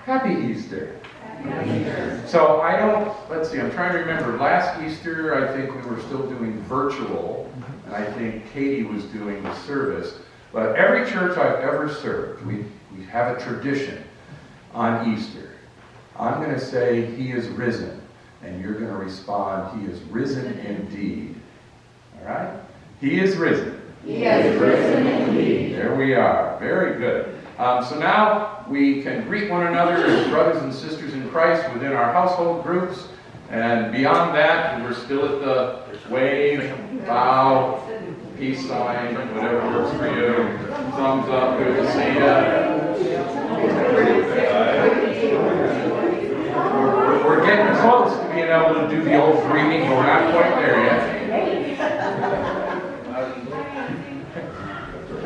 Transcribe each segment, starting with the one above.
Happy Easter. So let's see, I'm trying to remember. Last Easter, I think we were still doing virtual, and I think Katie was doing the service. But every church I've ever served, we have a tradition on Easter. I'm going to say, He is risen, and you're going to respond, He is risen indeed. All right? He is risen. He is risen indeed. There we are. Very good. So now we can greet one another as brothers and sisters in Christ within our household groups. And beyond that, we're still at the wave, bow, peace sign, whatever works for you. Thumbs up, good to see you. We're getting close to being able to do the old greeting, but we're not quite there yet.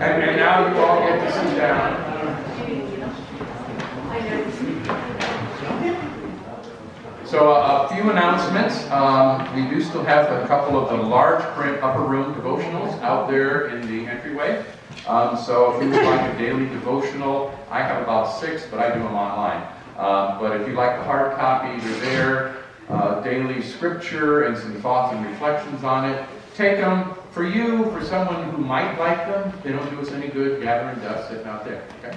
And now you all get to sit down. So a few announcements. We do still have a couple of the large print upper room devotionals out there in the entryway. So if you would like a daily devotional, I have about 6, but I do them online. But if you like the hard copy, they're there. Daily scripture and some thoughts and reflections on it. Take them. For you, for someone who might like them, they don't do us any good gathering dust sitting out there. Okay?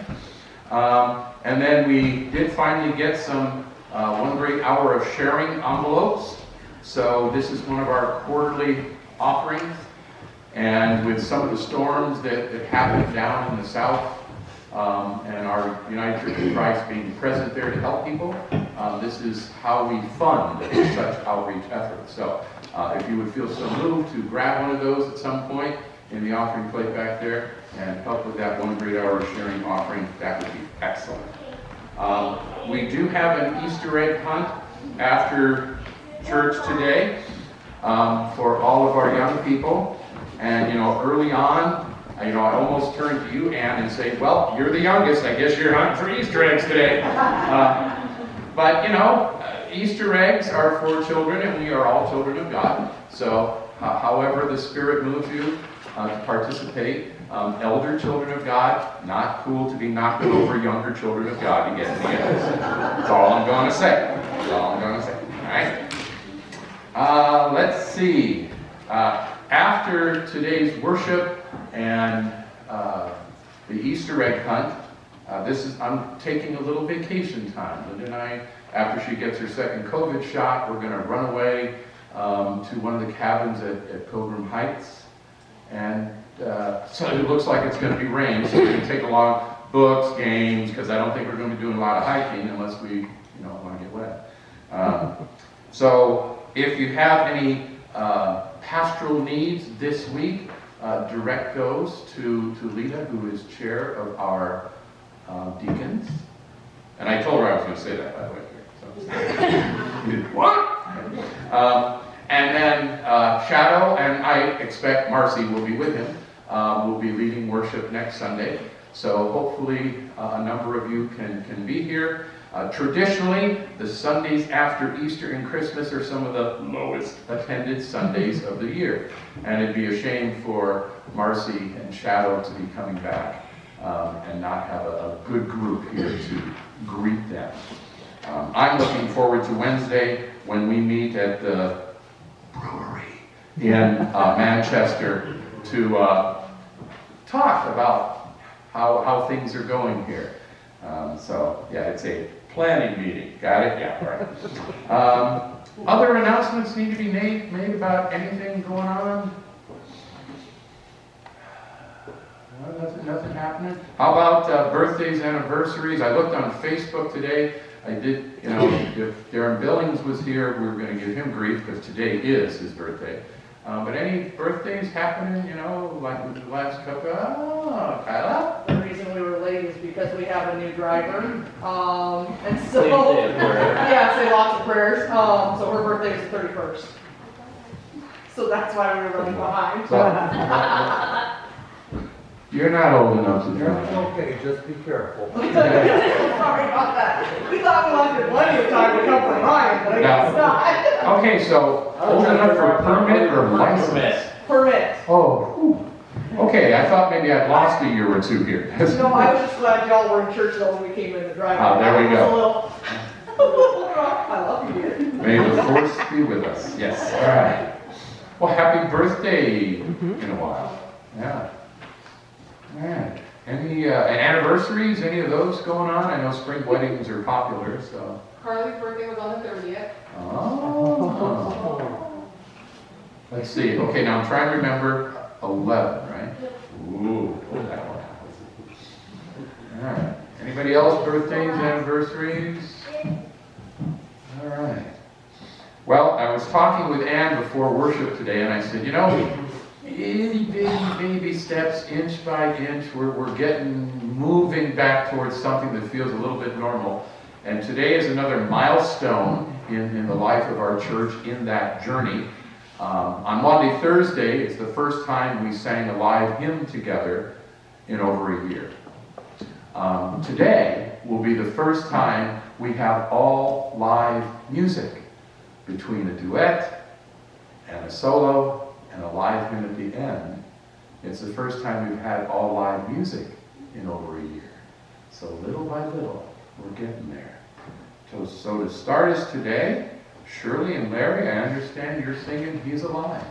And then we did finally get some one great hour of sharing envelopes. So this is one of our quarterly offerings. And with some of the storms that happened down in the south, and our United Church of Christ being present there to help people, this is how we fund such outreach efforts. So if you would feel so moved to grab one of those at some point in the offering plate back there and help with that one great hour of sharing offering, that would be excellent. We do have an Easter egg hunt after church today for all of our young people. And, early on, I almost turn to you, Ann, and say, well, you're the youngest. I guess you're hunting for Easter eggs today. But, Easter eggs are for children, and we are all children of God. So, however the Spirit moves you to participate, elder children of God, not cool to be knocking over younger children of God to get to the end. That's all I'm going to say. That's all I'm going to say. All right? Let's see. After today's worship and the Easter egg hunt, I'm taking a little vacation time. Linda and I, after she gets her second COVID shot, we're going to run away to one of the cabins at Pilgrim Heights. And so it looks like it's going to be rain, so we're going to take along books, games, because I don't think we're going to be doing a lot of hiking unless we want to get wet. So if you have any pastoral needs this week, direct those to Lita, who is chair of our deacons. And I told her I was going to say that, by the way. So, what? And then Shadow, and I expect Marcy will be with him, will be leading worship next Sunday. So hopefully a number of you can be here. Traditionally, the Sundays after Easter and Christmas are some of the lowest attended Sundays of the year. And it'd be a shame for Marcy and Shadow to be coming back and not have a good group here to greet them. I'm looking forward to Wednesday when we meet at the brewery in Manchester to talk about how things are going here. So, yeah, it's a planning meeting. Got it? Yeah, all right. Other announcements need to be made about anything going on? No, nothing happening? How about birthdays, anniversaries? I looked on Facebook today. I did, if Darren Billings was here, we were going to give him grief because today is his birthday. But any birthdays happening, like the last couple? Oh, Kyla? The reason we were late is because we have a new driver. And so, yeah, say lots of prayers. So her birthday is the 31st. So that's why we were running behind. You're not old enough to drive. Okay, just be careful. Sorry about that. We thought we wanted plenty of time to come from Ryan, but I guess not. Okay, so old enough for permit or license? Permit. Oh, Okay, I thought maybe I'd lost a year or two here. No, I was just glad y'all were in church though when we came in the driveway. Ah, there we go. A little rough. I love you. May the force be with us. Yes. All right. Well, happy birthday in a while. Yeah. Man. Any anniversaries? Any of those going on? I know spring weddings are popular, so. Carly's birthday was on the 30th. Oh. Let's see. Okay, now I'm trying to remember 11, right? Ooh, pull that one out. All right. Anybody else birthdays, anniversaries? All right. Well, I was talking with Ann before worship today, and I said, you know, itty bitty baby steps, inch by inch, we're moving back towards something that feels a little bit normal. And today is another milestone in the life of our church in that journey. On Monday, Thursday, it's the first time we sang a live hymn together in over a year. Today will be the first time we have all live music between a duet and a solo and a live hymn at the end. It's the first time we've had all live music in over a year. So little by little, we're getting there. So to start us today, Shirley and Larry, I understand you're singing He's Alive.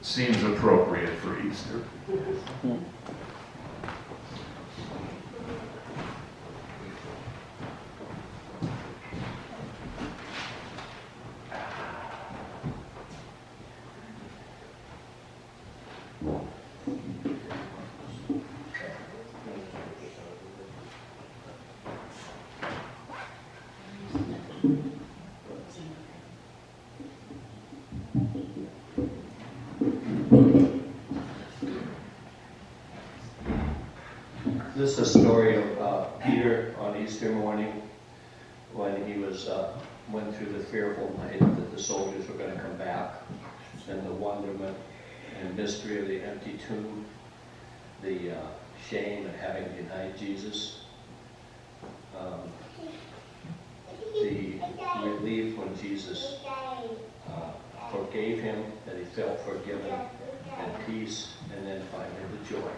Seems appropriate for Easter. This is a story of Peter on Easter morning when he went through the fearful night that the soldiers were going to come back, and the wonderment and mystery of the empty tomb, the shame of having denied Jesus, the relief when Jesus forgave him, that he felt forgiven, and peace, and then finally the joy.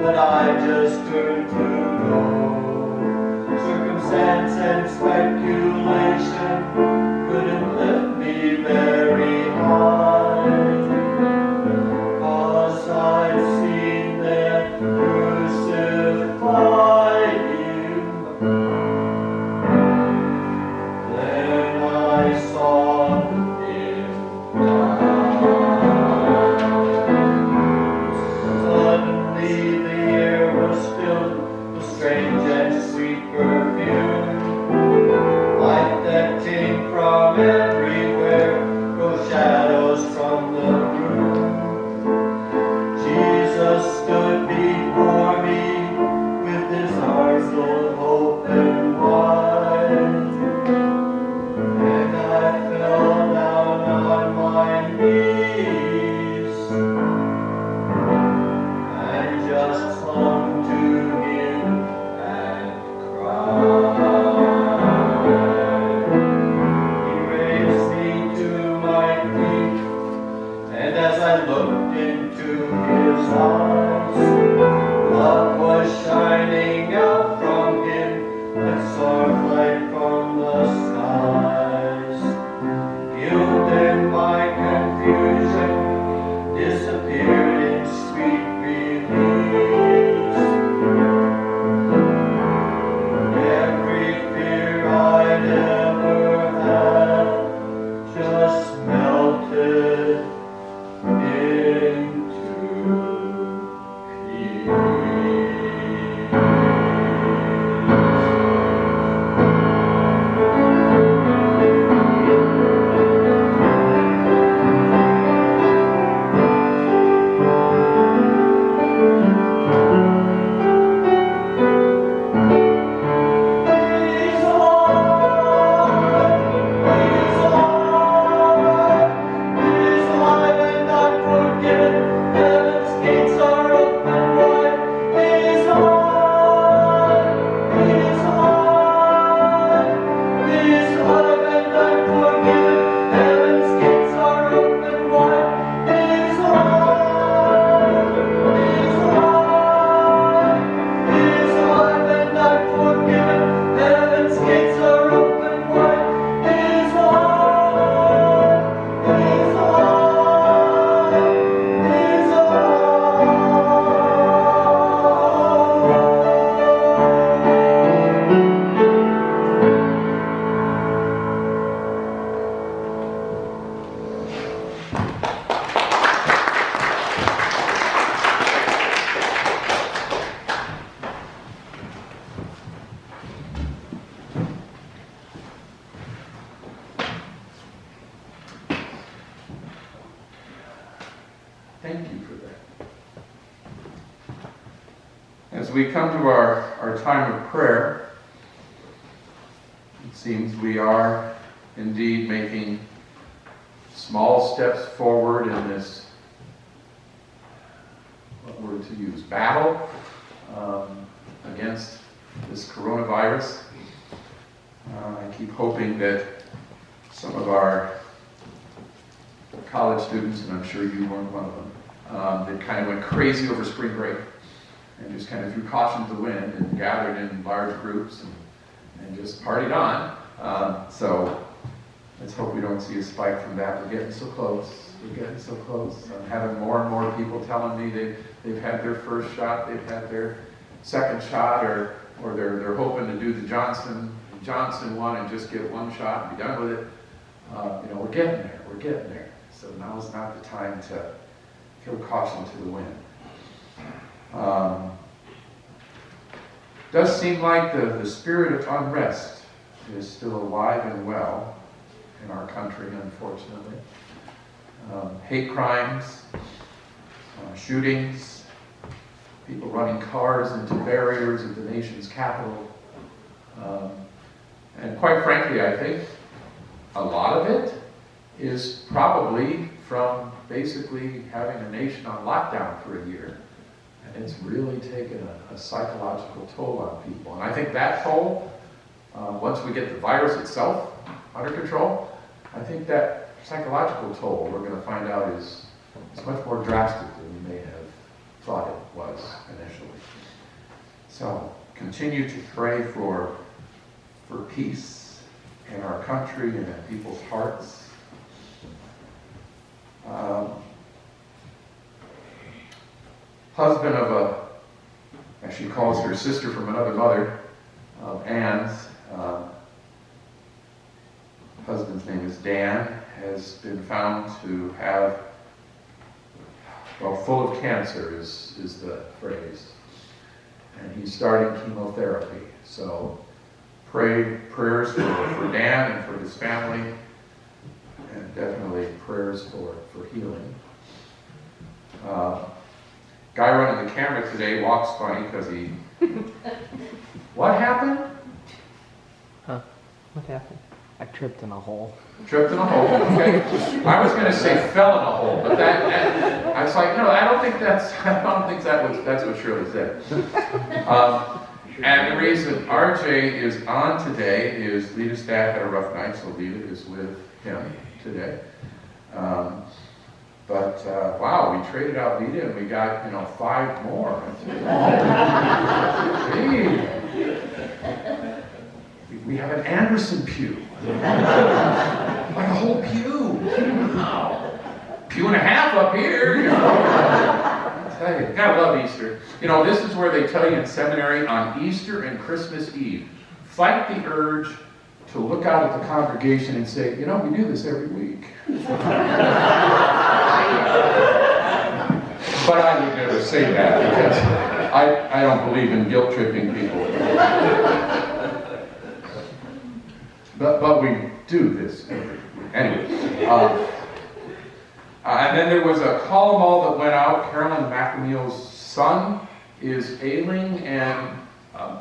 but I just turned to go. Circumstance and speculation couldn't lift me very high, 'cause I've seen them crucify Him. Then I saw Him die. Suddenly the air was filled with strange and sweet perfume, light that came from everywhere, those shadows from the room. Jesus stood before me with His arms open wide, and I fell down on my knees and just clung to Him and cried. He raised me to my feet, and as I looked into His eyes, love was shining out from Him like starlight from the skies. Guilt and my confusion disappeared in sweet release. Every fear I'd ever had just melted into peace. Thank you for that. As we come to our time of prayer, it seems we are indeed making small steps forward in this, what word to use, battle against this coronavirus. I keep hoping that some of our college students, and I'm sure you weren't one of them, that kind of went crazy over spring break and just kind of threw caution to the wind and gathered in large groups and just partied on. So let's hope we don't see a spike from that. We're getting so close. We're getting so close. I'm having more and more people telling me they've had their first shot, they've had their second shot, or they're hoping to do the Johnson one and just get one shot and be done with it. We're getting there. We're getting there. So now is not the time to throw caution to the wind. Does seem like the spirit of unrest is still alive and well in our country, unfortunately. Hate crimes, shootings, people running cars into barriers at the nation's capital. And quite frankly, I think a lot of it is probably from basically having a nation on lockdown for a year. And it's really taken a psychological toll on people. And I think that toll, once we get the virus itself under control, I think that psychological toll we're going to find out is much more drastic than we may have thought it was initially. So continue to pray for peace in our country and in people's hearts. Husband of as she calls her sister from another mother, of Ann's, husband's name is Dan, has been found to have, well, full of cancer is the phrase. And he's starting chemotherapy. So prayers for Dan and for his family, and definitely prayers for healing. Guy running the camera today walks funny because he... What happened? What happened? I tripped in a hole. Tripped in a hole, okay. I was going to say fell in a hole, but that I was like, no, I don't think that's what Shirley said. And the reason RJ is on today is Lita's dad had a rough night, so Lita is with him today. But wow, we traded out Lita and we got 5 more. We have an Anderson pew. Like a whole pew. Wow. Pew and a half up here. I tell you, gotta love Easter. This is where they tell you in seminary on Easter and Christmas Eve, fight the urge to look out at the congregation and say, we do this every week. But I would never say that because I don't believe in guilt-tripping people. But we do this every week. Anyway. And then there was a call 'em all that went out. Carolyn McEneil's son is ailing, and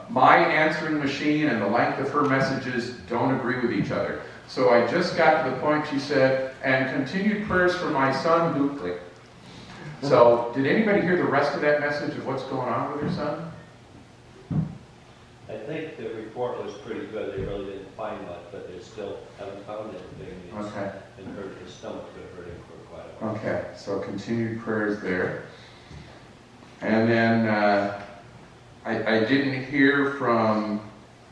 my answering machine and the length of her messages don't agree with each other. So I just got to the point, she said, and continued prayers for my son, Luke. So did anybody hear the rest of that message of what's going on with her son? I think the report was pretty good. They really didn't find much, but they still haven't found anything. Okay. And his stomach been hurting for quite a while. Okay, so continued prayers there. And then I didn't hear from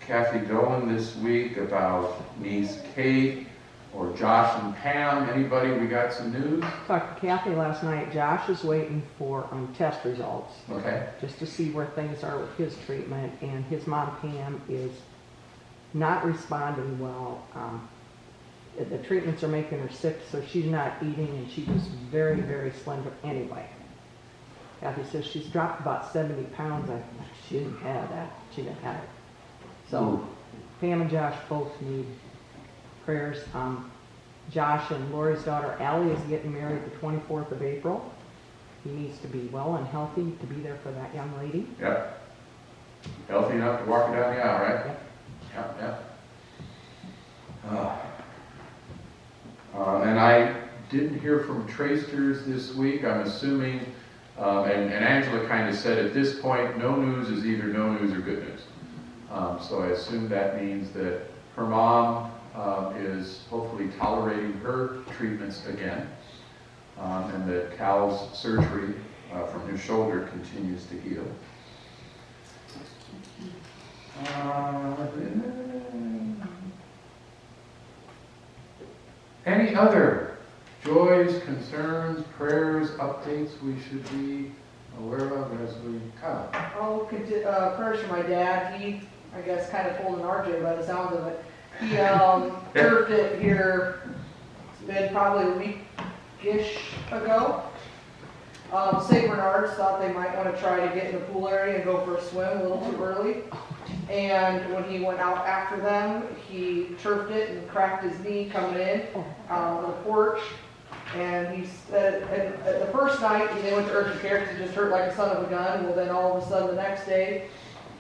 Kathy Dolan this week about niece Kate or Josh and Pam. Anybody? We got some news? Talked to Kathy last night. Josh is waiting for test results. Okay. Just to see where things are with his treatment, and his mom Pam is not responding well. The treatments are making her sick, so she's not eating, and she was very, very slender anyway. Kathy says she's dropped about 70 pounds. She didn't have that. She didn't have it. So Pam and Josh both need prayers. Josh and Lori's daughter Allie is getting married the 24th of April. He needs to be well and healthy to be there for that young lady. Yep. Healthy enough to walk her down the aisle, right? Yep. Yep. And I didn't hear from Tracers this week. I'm assuming, and Angela kind of said at this point, no news is either no news or good news. So I assume that means that her mom is hopefully tolerating her treatments again, and that Cal's surgery from his shoulder continues to heal. Any other joys, concerns, prayers, updates we should be aware of as we come? Prayers for my dad. He, I guess, kind of pulled an RJ by the sounds of it. He turfed it here, it's been probably a week-ish ago. St. Bernard's thought they might want to try to get in the pool area and go for a swim a little too early. And when he went out after them, he turfed it and cracked his knee coming in on the porch. And he said, and the first night they went to urgent care because it just hurt like a son of a gun. Well, then all of a sudden the next day,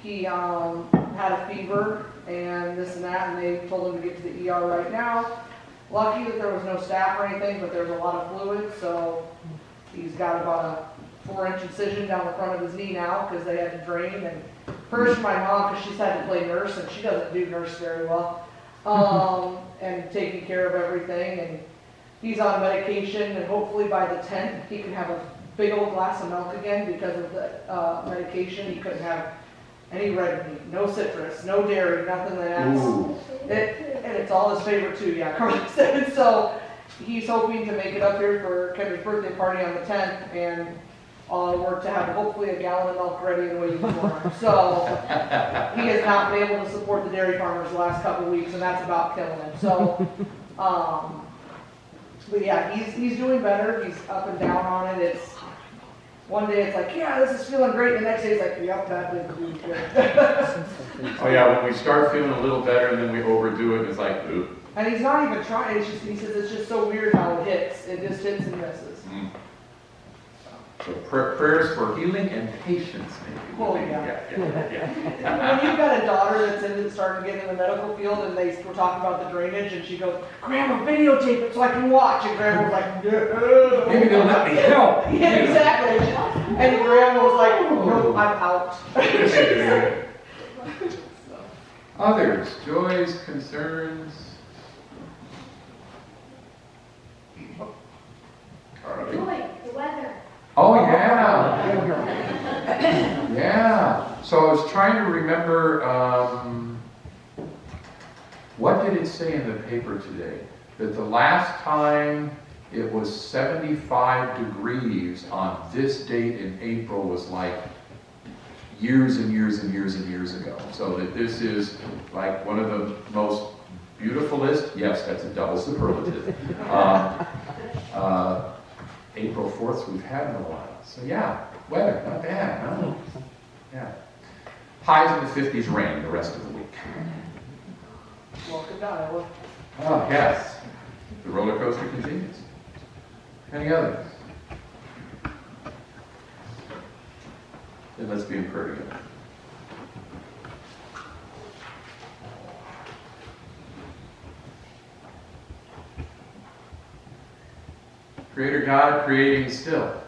he had a fever and this and that, and they told him to get to the ER right now. Lucky that there was no staph or anything, but there's a lot of fluid, so he's got about a 4-inch incision down the front of his knee now because they had to drain. And first my mom, because she's had to play nurse and she doesn't do nurse very well, and taking care of everything. And he's on medication, and hopefully by the 10th he can have a big old glass of milk again because of the medication. He couldn't have any red meat, no citrus, no dairy, nothing like that. Ooh. And it's all his favorite too, yeah, Carly said. So he's hoping to make it up here for Kevin's birthday party on the 10th and work to have hopefully a gallon of milk ready and waiting for him. So he has not been able to support the dairy farmers the last couple of weeks, and that's about killing him. So, but yeah, he's doing better. He's up and down on it. It's one day it's like, yeah, this is feeling great. The next day it's like, yep, that didn't do good. Oh yeah, when we start feeling a little better and then we overdo it, it's like, ooh. And he's not even trying. It's just, he says it's just so weird how it hits. It just hits and misses. Mm. So prayers for healing and patience, maybe. Oh, yeah. Yeah. When you've got a daughter that's starting to get in the medical field and they were talking about the drainage and she goes, Grandma, videotape it so I can watch. And Grandma was like, no. Maybe they'll let me help. Yeah, exactly. And Grandma was like, no, I'm out. Others, joys, concerns. Carly? Joy, the weather. Oh, yeah. Yeah. So I was trying to remember, what did it say in the paper today? That the last time it was 75 degrees on this date in April was like years and years and years and years ago. So that this is like one of the most beautifulest, yes, that's a double superlative, April 4th we've had in a while. So yeah, weather, not bad, huh? Yeah. Highs in the 50s, rain the rest of the week. Welcome to Iowa. Oh, yes. The roller coaster continues. Any others? Then let's be in prayer together. Creator God, creating still.